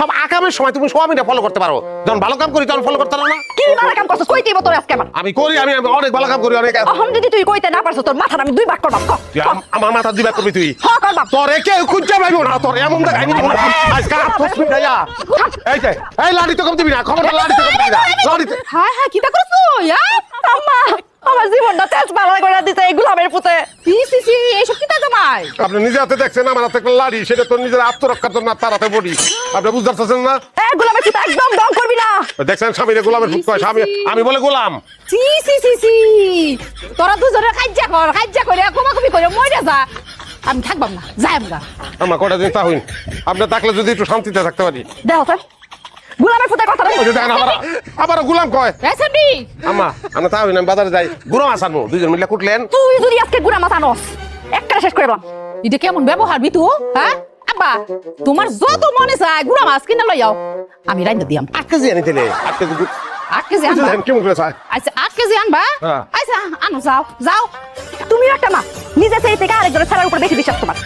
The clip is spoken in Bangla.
সব আকামের সময় তুমি স্বামীটা ফলো করতে পারো, যখন ভালো কাম করি তখন ফলো করতে পারো না। কি ভালো কাম করছস কইতেই তোর আজকে আমার আমি করি, আমি অনেক ভালো কাম করি, অনেক। এখন যদি তুই কইতে না পারছস তোর মাথা আমি দুই ভাগ করব আমার মাথা দিবা করবি তুই? হ্যাঁ করব তোরে কে খুঁজে পাইবো না, তোর এমন দেখাইনি আজকে আপনি যাইয়া এই যে এই লাড়ি তো কম দিবি না, খবরটা লাড়ি তো কম দিবি না, লাড়ি হ্যাঁ হ্যাঁ কিটা করছ আম্মা আমার জীবনটা তেজ বালা করে দিতে এই গোলামের পুতে সি এইসব কিটা জামাই আপনি নিজে হাতে দেখছেন আমার হাতে একটা লাড়ি, সেটা তোর নিজের আত্মরক্ষার জন্য তার হাতে বডি। আপনি বুঝতে পারছেন না? এ গোলামের পুতে একদম দম করবি না। দেখছেন স্বামীরে গোলামের ফুট কয়, স্বামী আমি বলে গোলাম। সি তোরা দুজনে কাজ্জা করে কোমাকুমি করে মরে যা, আমি থাকবাম না, যাই আমরা। আমার কটা দিন তা হইন, আপনি থাকলে যদি একটু শান্তিতে থাকতে পারি। দেখো স্যার গোলামের পুতে কথা ওই যে দেখেন আবার গোলাম কয়। রেসিপি আম্মা আমরা তা হইন, আমি বাজারে যাই, গুঁড়ো মাছ আনবো, দুইজন মিলে কুটলেন। তুই যদি আজকে গুড়া মাছ আনস একটা শেষ করে দিলাম। এটা কেমন ব্যবহার বিতু? হ্যাঁ আব্বা, তোমার যত মনে চায় গুড়া মাছ কিনে লই যাও, আমি রাইন্দা দিয়াম। 8 কেজি আনিতে নে, 8 কেজি 8 কেজি আনবা? কেমন করে চায়? আচ্ছা 8 কেজি আনবা? হ্যাঁ। আচ্ছা আনো, যাও যাও। তুমিও একটা মা, নিজে সেই থেকে আরেকজনের ছেলের উপর বেশি বিশ্বাস তোমার।